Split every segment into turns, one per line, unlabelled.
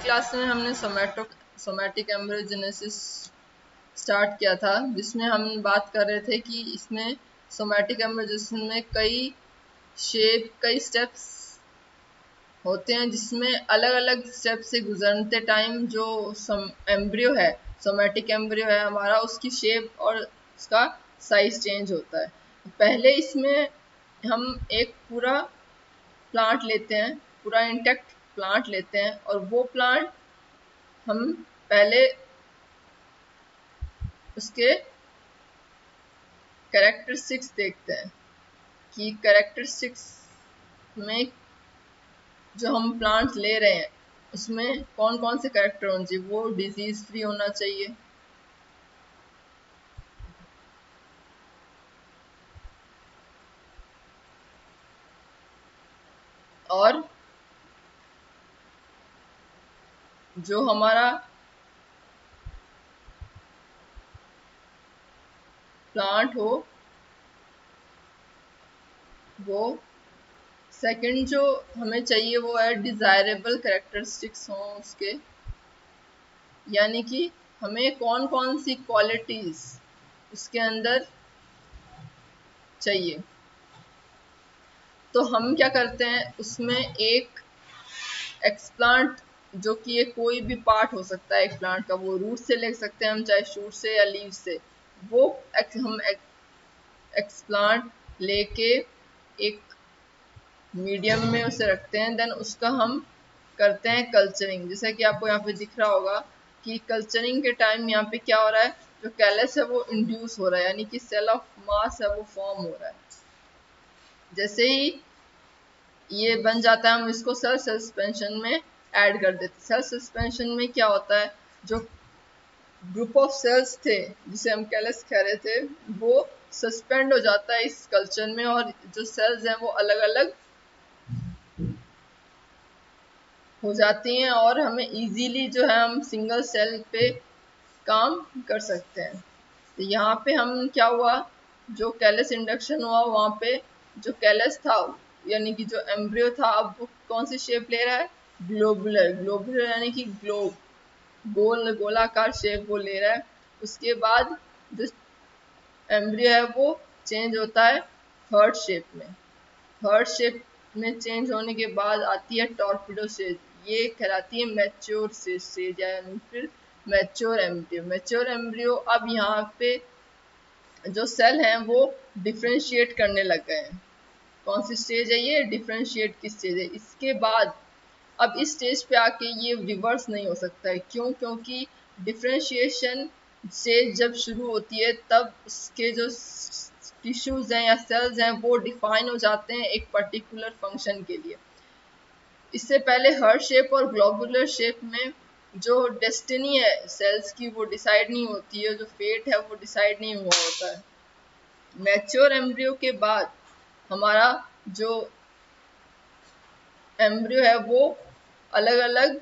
Class में हमने somatic embryogenesis start किया था, जिसमें हम बात कर रहे थे कि इसमें सोमैटिक एम्ब्रियोजेनेसिस में कई स्टेप्स होते हैं, जिसमें अलग अलग स्टेप से गुजरते टाइम जो एम्ब्रियो है, सोमैटिक एम्ब्रियो है हमारा, उसकी शेप और उसका साइज चेंज होता है। पहले इसमें हम एक पूरा प्लांट लेते हैं, पूरा इंटैक्ट प्लांट लेते हैं, और वो प्लांट हम पहले उसके कैरेक्टरिस्टिक्स देखते हैं कि कैरेक्टरिस्टिक्स में जो हम प्लांट्स ले रहे हैं उसमें कौन कौन से कैरेक्टर होने चाहिए। वो डिजीज फ्री होना चाहिए, और जो हमारा प्लांट हो वो सेकंड जो हमें चाहिए वो है डिजायरेबल कैरेक्टरिस्टिक्स हों उसके, यानी कि हमें कौन कौन सी क्वालिटीज उसके अंदर चाहिए। तो हम क्या करते हैं, उसमें एक एक्सप्लांट जो कि एक कोई भी पार्ट हो सकता है एक प्लांट का, वो रूट से ले सकते हैं हम, चाहे शूट से या लीव से, वो हम एक्सप्लांट लेके एक मीडियम में उसे रखते हैं, देन उसका हम करते हैं कल्चरिंग। जैसे कि आपको यहाँ पे दिख रहा होगा कि कल्चरिंग के टाइम यहाँ पे क्या हो रहा है, जो कैलस है वो इंड्यूस हो रहा है, यानी कि सेल ऑफ मास है वो फॉर्म हो रहा है। जैसे ही ये बन जाता है हम इसको सेल सस्पेंशन में ऐड कर देते हैं। सेल सस्पेंशन में क्या होता है, जो ग्रुप ऑफ सेल्स थे जिसे हम कैलस कह रहे थे, वो सस्पेंड हो जाता है इस कल्चर में, और जो सेल्स हैं वो अलग अलग हो जाती हैं, और हमें इजीली जो है हम सिंगल सेल पे काम कर सकते हैं। तो यहाँ पे हम क्या हुआ, जो कैलस इंडक्शन हुआ वहाँ पे जो कैलस था यानी कि जो एम्ब्रियो था, अब वो कौन सी शेप ले रहा है, ग्लोबुलर। ग्लोबुलर यानी कि ग्लोब, गोलाकार शेप वो ले रहा है। उसके बाद जो एम्ब्रियो है वो चेंज होता है हर्ट शेप में। हर्ट शेप में चेंज होने के बाद आती है टॉर्पिडो स्टेज, ये कहलाती है मैच्योर स्टेज यानी फिर मैच्योर एम्ब्रियो। मैच्योर एम्ब्रियो अब यहाँ पे जो सेल हैं वो डिफ्रेंशिएट करने लग गए हैं। कौन सी स्टेज है ये, डिफ्रेंशिएट की स्टेज है। इसके बाद अब इस स्टेज पे आके ये रिवर्स नहीं हो सकता है। क्यों? क्योंकि डिफ्रेंशिएशन स्टेज जब शुरू होती है तब उसके जो टिश्यूज हैं या सेल्स हैं वो डिफाइन हो जाते हैं एक पर्टिकुलर फंक्शन के लिए। इससे पहले हर्ट शेप और ग्लोबुलर शेप में जो डेस्टिनी है सेल्स की वो डिसाइड नहीं होती है, जो फेट है वो डिसाइड नहीं हुआ होता है। मैच्योर एम्ब्रियो के बाद हमारा जो एम्ब्रियो है वो अलग अलग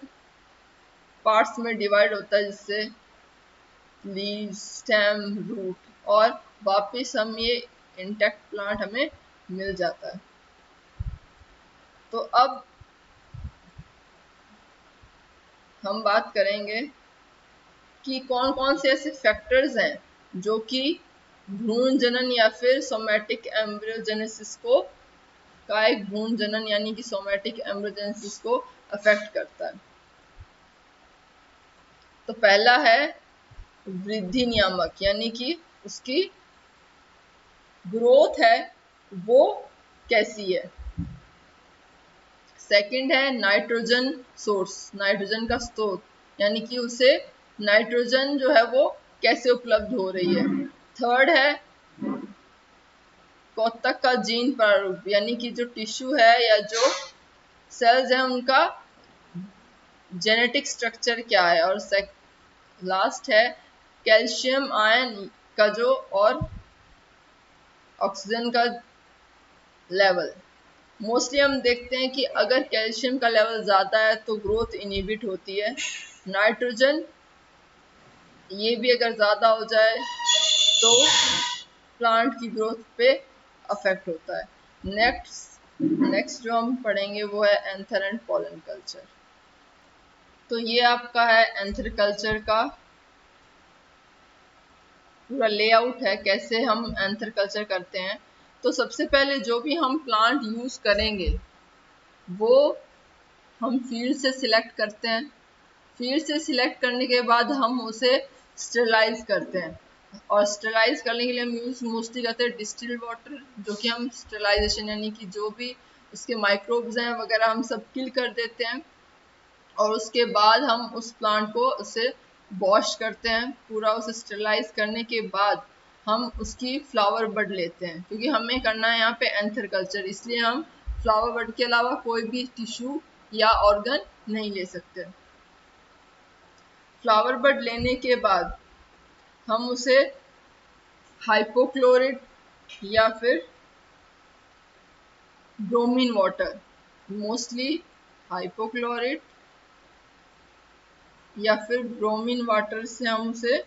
पार्ट्स में डिवाइड होता है, जिससे लीव, स्टेम, रूट, और वापिस हम ये इंटैक्ट प्लांट हमें मिल जाता है। तो अब हम बात करेंगे कि कौन कौन से ऐसे फैक्टर्स हैं जो कि भ्रूण जनन या फिर सोमैटिक एम्ब्रियोजेनेसिस को का एक भ्रूण जनन यानी कि सोमैटिक एम्ब्रियोजेनेसिस को अफेक्ट करता है। तो पहला है वृद्धि नियामक, यानी कि उसकी ग्रोथ है वो कैसी है। सेकंड है नाइट्रोजन सोर्स, नाइट्रोजन का स्रोत, यानी कि उसे नाइट्रोजन जो है वो कैसे उपलब्ध हो रही है। थर्ड है कोतक का जीन प्रारूप, यानी कि जो टिश्यू है या जो सेल्स हैं उनका जेनेटिक स्ट्रक्चर क्या है। और लास्ट है कैल्शियम आयन का जो और ऑक्सीजन का लेवल। मोस्टली हम देखते हैं कि अगर कैल्शियम का लेवल ज़्यादा है तो ग्रोथ इनहिबिट होती है। नाइट्रोजन ये भी अगर ज़्यादा हो जाए तो प्लांट की ग्रोथ पे अफेक्ट होता है। नेक्स्ट जो हम पढ़ेंगे वो है एंथर एंड पॉलन कल्चर। तो ये आपका है एंथर कल्चर का पूरा लेआउट है, कैसे हम एंथर कल्चर करते हैं। तो सबसे पहले जो भी हम प्लांट यूज करेंगे वो हम फील्ड से सिलेक्ट करते हैं। फील्ड से सिलेक्ट करने के बाद हम उसे स्टरलाइज करते हैं, और स्टरलाइज करने के लिए हम यूज मोस्टली करते हैं डिस्टिल्ड वाटर, जो कि हम स्टरलाइजेशन यानी कि जो भी उसके माइक्रोब्स हैं वगैरह हम सब किल कर देते हैं। और उसके बाद हम उस प्लांट को उसे वॉश करते हैं, पूरा उसे स्टरलाइज करने के बाद हम उसकी फ्लावर बड लेते हैं, क्योंकि हमें करना है यहाँ पे एंथर कल्चर, इसलिए हम फ्लावर बड के अलावा कोई भी टिश्यू या ऑर्गन नहीं ले सकते। फ्लावर बड लेने के बाद हम उसे हाइपोक्लोरिट या फिर ब्रोमीन वाटर, मोस्टली हाइपोक्लोरिट या फिर ब्रोमीन वाटर से हम उसे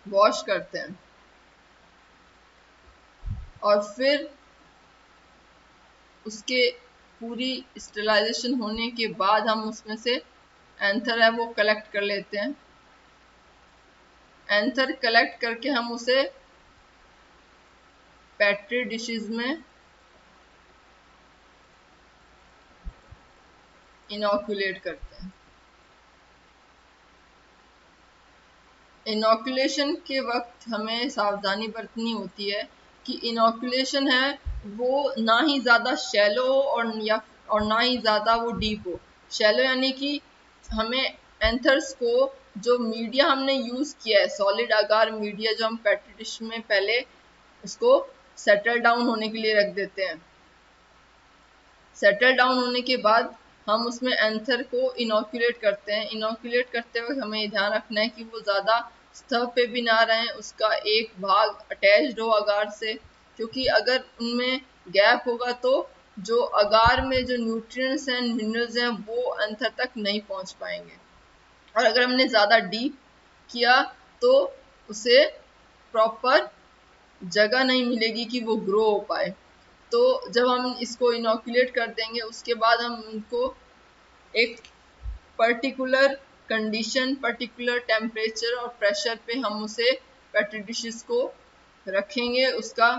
वॉश करते हैं। और फिर उसके पूरी स्टेलाइजेशन होने के बाद हम उसमें से एंथर है वो कलेक्ट कर लेते हैं। एंथर कलेक्ट करके हम उसे पेट्री डिशेस में इनोकुलेट करते हैं। इनोकुलेशन के वक्त हमें सावधानी बरतनी होती है कि इनोकुलेशन है वो ना ही ज़्यादा शैलो हो और ना ही ज़्यादा वो डीप हो। शैलो यानी कि हमें एंथर्स को जो मीडिया हमने यूज़ किया है, सॉलिड अगार मीडिया जो हम पेट्री डिश में पहले उसको सेटल डाउन होने के लिए रख देते हैं। सेटल डाउन होने के बाद हम उसमें एंथर को इनोकुलेट करते हैं। इनोकुलेट करते वक्त हमें ये ध्यान रखना है कि वो ज़्यादा सतह पे भी ना रहें, उसका एक भाग अटैच्ड हो अगार से, क्योंकि अगर उनमें गैप होगा तो जो अगार में जो न्यूट्रिएंट्स हैं, मिनरल्स हैं, वो एंथर तक नहीं पहुंच पाएंगे। और अगर हमने ज़्यादा डीप किया तो उसे प्रॉपर जगह नहीं मिलेगी कि वो ग्रो हो पाए। तो जब हम इसको इनोकुलेट कर देंगे उसके बाद हम उनको एक पर्टिकुलर कंडीशन, पर्टिकुलर टेम्परेचर और प्रेशर पे हम उसे पेट्री डिशेस को रखेंगे। उसका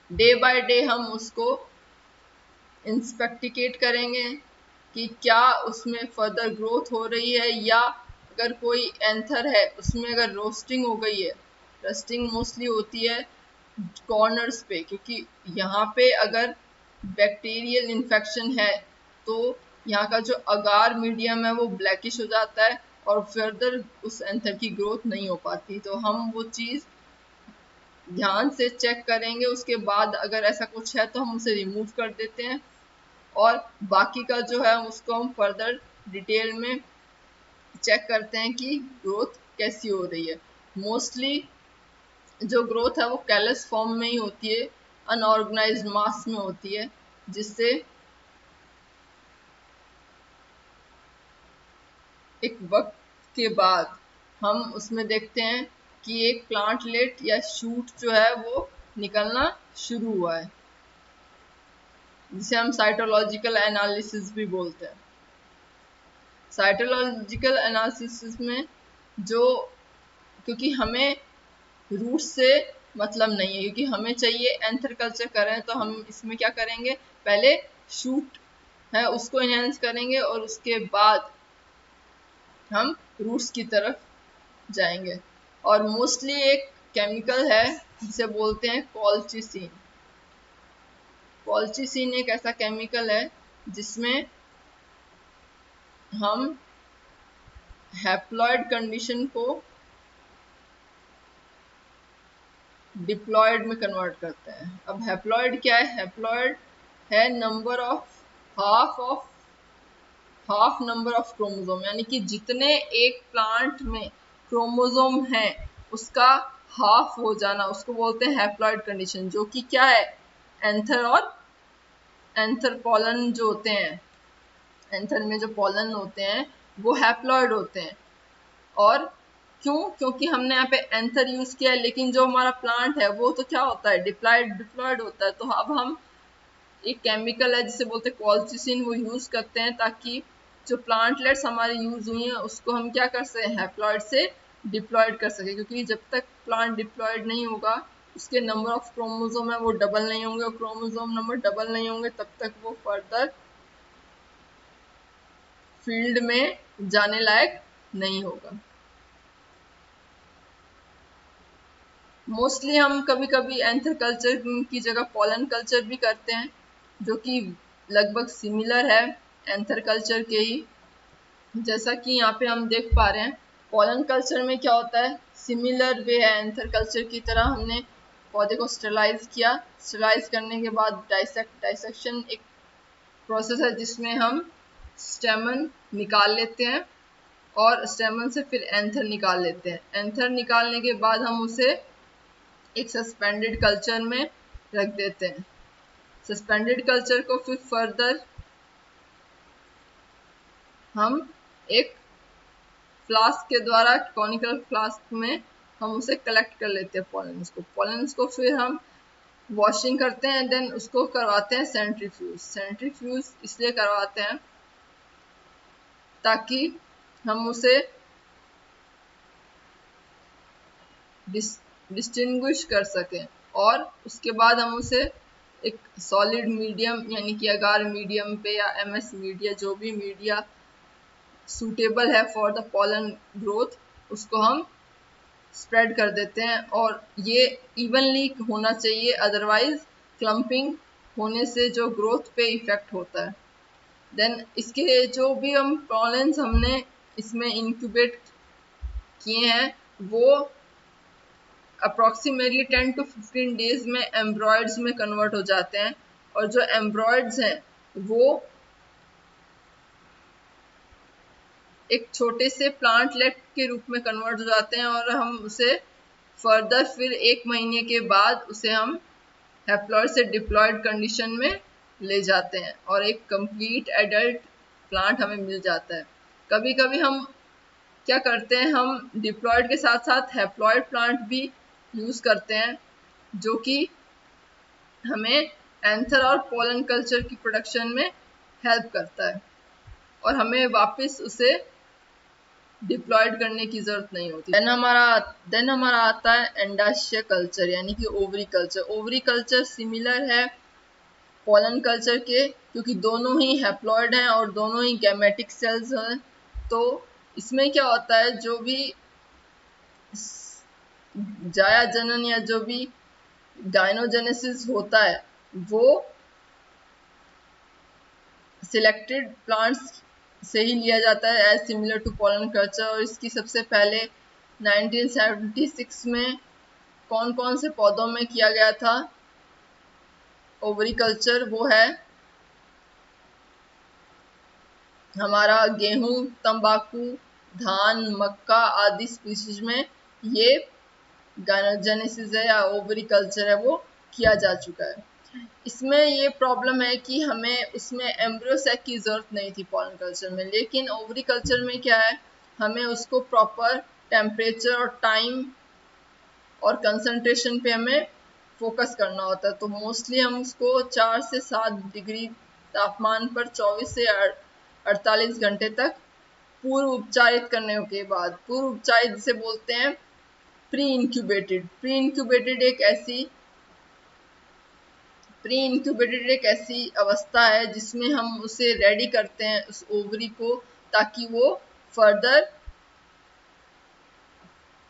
डे बाय डे हम उसको इंस्पेक्टिकेट करेंगे कि क्या उसमें फर्दर ग्रोथ हो रही है, या अगर कोई एंथर है उसमें अगर रोस्टिंग हो गई है। रस्टिंग मोस्टली होती है कॉर्नर्स पे, क्योंकि यहाँ पे अगर बैक्टीरियल इन्फेक्शन है तो यहाँ का जो अगार मीडियम है वो ब्लैकिश हो जाता है और फर्दर उस एंथर की ग्रोथ नहीं हो पाती। तो हम वो चीज़ ध्यान से चेक करेंगे, उसके बाद अगर ऐसा कुछ है तो हम उसे रिमूव कर देते हैं, और बाकी का जो है उसको हम फर्दर डिटेल में चेक करते हैं कि ग्रोथ कैसी हो रही है। मोस्टली जो ग्रोथ है वो कैलस फॉर्म में ही होती है, अनऑर्गेनाइज्ड मास में होती है, जिससे एक वक्त के बाद हम उसमें देखते हैं कि एक प्लांटलेट या शूट जो है वो निकलना शुरू हुआ है, जिसे हम साइटोलॉजिकल एनालिसिस भी बोलते हैं। साइटोलॉजिकल एनालिसिस में जो, क्योंकि हमें रूट से मतलब नहीं है, क्योंकि हमें चाहिए एंथर कल्चर करें तो हम इसमें क्या करेंगे, पहले शूट है उसको एनहांस करेंगे और उसके बाद हम रूट्स की तरफ जाएंगे। और मोस्टली एक केमिकल है जिसे बोलते हैं कॉल्चिसिन। कॉल्चिसिन एक ऐसा केमिकल है जिसमें हम हैप्लॉइड कंडीशन को डिप्लॉयड में कन्वर्ट करते हैं। अब हैप्लॉइड क्या है? हैप्लॉइड है number of half number of chromosome, यानी कि जितने एक प्लांट में क्रोमोसोम है उसका हाफ हो जाना, उसको बोलते हैं हैप्लॉइड कंडीशन, जो कि क्या है, एंथर और एंथर पॉलन जो होते हैं, एंथर में जो पॉलन होते हैं वो हैप्लॉइड होते हैं। और क्योंकि हमने यहाँ पे एंथर यूज किया है, लेकिन जो हमारा प्लांट है वो तो क्या होता है, डिप्लॉयड होता है। तो अब हम एक केमिकल है जिसे बोलते हैं कॉलचिसिन, वो यूज करते हैं ताकि जो प्लांटलेट्स हमारे यूज हुई हैं उसको हम क्या कर सकें, हैप्लॉइड से डिप्लॉयड कर सकें, क्योंकि जब तक प्लांट डिप्लॉयड नहीं होगा उसके नंबर ऑफ क्रोमोसोम है वो डबल नहीं होंगे, और क्रोमोसोम नंबर डबल नहीं होंगे तब तक वो फर्दर फील्ड में जाने लायक नहीं होगा। मोस्टली हम कभी कभी एंथर कल्चर की जगह पॉलन कल्चर भी करते हैं, जो कि लगभग सिमिलर है एंथर कल्चर के ही। जैसा कि यहाँ पे हम देख पा रहे हैं, पॉलन कल्चर में क्या होता है, सिमिलर वे है एंथर कल्चर की तरह। हमने पौधे को स्टरलाइज किया, स्टरलाइज करने के बाद डाइसेक्शन एक प्रोसेस है जिसमें हम स्टेमन निकाल लेते हैं और स्टेमन से फिर एंथर निकाल लेते हैं। एंथर निकालने के बाद हम उसे एक सस्पेंडेड कल्चर में रख देते हैं। सस्पेंडेड कल्चर को फिर फर्दर हम एक फ्लास्क के द्वारा, कॉनिकल फ्लास्क में हम उसे कलेक्ट कर लेते हैं पॉलेंस को फिर हम वॉशिंग करते हैं, देन उसको करवाते हैं सेंट्रीफ्यूज इसलिए करवाते हैं ताकि हम उसे डिस्टिंग्विश कर सकें, और उसके बाद हम उसे एक सॉलिड मीडियम यानी कि अगार मीडियम पे या एमएस मीडिया, जो भी मीडिया सूटेबल है फॉर द पॉलन ग्रोथ, उसको हम स्प्रेड कर देते हैं। और ये इवनली होना चाहिए, अदरवाइज क्लम्पिंग होने से जो ग्रोथ पे इफेक्ट होता है। देन इसके जो भी हम पॉलेंस हमने इसमें इंक्यूबेट किए हैं वो अप्रॉक्सीमेटली 10 to 15 डेज में एम्ब्रॉयड्स में कन्वर्ट हो जाते हैं, और जो एम्ब्रॉयड्स हैं वो एक छोटे से प्लांटलेट के रूप में कन्वर्ट हो जाते हैं, और हम उसे फर्दर फिर 1 महीने के बाद उसे हम हैप्लॉइड से डिप्लॉयड कंडीशन में ले जाते हैं और एक कंप्लीट एडल्ट प्लांट हमें मिल जाता है। कभी कभी हम क्या करते हैं, हम डिप्लॉयड के साथ साथ हैप्लॉइड प्लांट भी यूज करते हैं, जो कि हमें एंथर और पोलन कल्चर की प्रोडक्शन में हेल्प करता है, और हमें वापस उसे डिप्लॉयड करने की जरूरत नहीं होती। देन हमारा आता है एंडाशय कल्चर यानी कि ovary culture. Ovary culture similar है पोलन कल्चर के, क्योंकि दोनों ही हैप्लॉइड हैं और दोनों ही गैमेटिक सेल्स हैं। तो इसमें क्या होता है, जो भी जाया जनन या जो भी गाइनोजेनेसिस होता है वो सिलेक्टेड प्लांट्स से ही लिया जाता है as similar to pollen culture. और इसकी सबसे पहले 1976 में कौन कौन से पौधों में किया गया था ओवरी कल्चर, वो है हमारा गेहूं, तंबाकू, धान, मक्का आदि स्पीशीज में ये गाइनोजेनेसिस है या ओवरी कल्चर है वो किया जा चुका है। इसमें ये प्रॉब्लम है कि हमें उसमें एम्ब्रियो सैक की जरूरत नहीं थी पोलन कल्चर में, लेकिन ओवरी कल्चर में क्या है, हमें उसको प्रॉपर टेम्परेचर और टाइम और कंसंट्रेशन पे हमें फोकस करना होता है। तो मोस्टली हम उसको 4 से 7 डिग्री तापमान पर 24 से 48 घंटे तक पूर्व उपचारित करने के बाद, पूर्व उपचारित जिसे बोलते हैं प्री इंक्यूबेटेड एक ऐसी अवस्था है जिसमें हम उसे रेडी करते हैं उस ओवरी को, ताकि वो फर्दर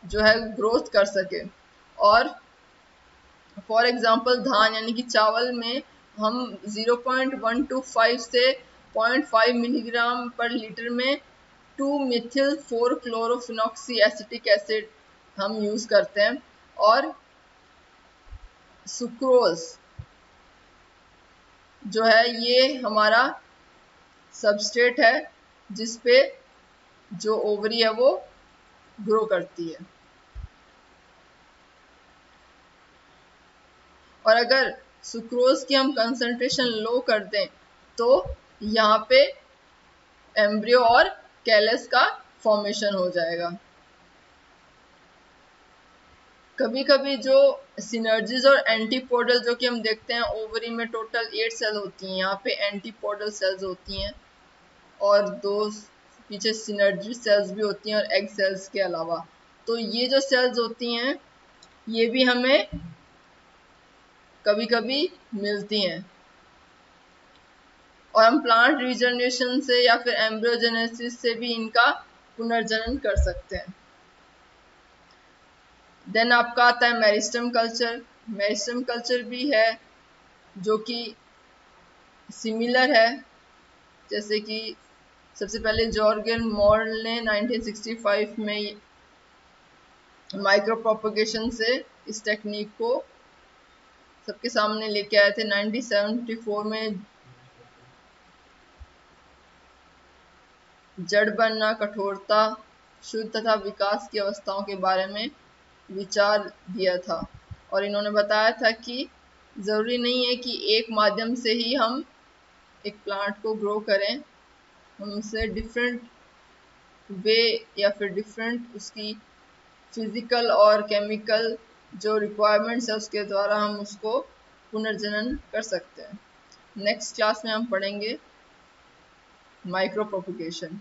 जो है ग्रोथ कर सके। और फॉर एग्जांपल धान यानी कि चावल में हम 0.125 से 0.5 मिलीग्राम पर लीटर में 2 methyl 4 क्लोरोफिनॉक्सी एसिटिक एसिड हम यूज करते हैं। और सुक्रोज जो है ये हमारा सबस्ट्रेट है जिसपे जो ओवरी है वो ग्रो करती है। और अगर सुक्रोज की हम कंसंट्रेशन लो कर दें तो यहाँ पे एम्ब्रियो और कैलस का फॉर्मेशन हो जाएगा। कभी कभी जो सिनर्जीज और एंटीपोडल जो कि हम देखते हैं, ओवरी में टोटल 8 सेल होती हैं, यहाँ पे एंटीपोडल सेल्स होती हैं और दो पीछे सिनर्जी सेल्स भी होती हैं और एग सेल्स के अलावा। तो ये जो सेल्स होती हैं ये भी हमें कभी कभी मिलती हैं और हम प्लांट रीजनरेशन से या फिर एम्ब्रियोजेनेसिस से भी इनका पुनर्जनन कर सकते हैं। देन आपका आता है मेरिस्टम कल्चर। मेरिस्टम कल्चर भी है जो कि सिमिलर है, जैसे कि सबसे पहले जॉर्गेन मॉर्ल ने 1965 में माइक्रो प्रोपगेशन से इस टेक्निक को सबके सामने लेके आए थे। 1974 में जड़ बनना, कठोरता, शुद्ध तथा विकास की अवस्थाओं के बारे में विचार दिया था और इन्होंने बताया था कि ज़रूरी नहीं है कि एक माध्यम से ही हम एक प्लांट को ग्रो करें, हम उसे डिफरेंट वे या फिर डिफरेंट उसकी फिजिकल और केमिकल जो रिक्वायरमेंट्स है उसके द्वारा हम उसको पुनर्जनन कर सकते हैं। नेक्स्ट क्लास में हम पढ़ेंगे माइक्रो प्रोपगेशन।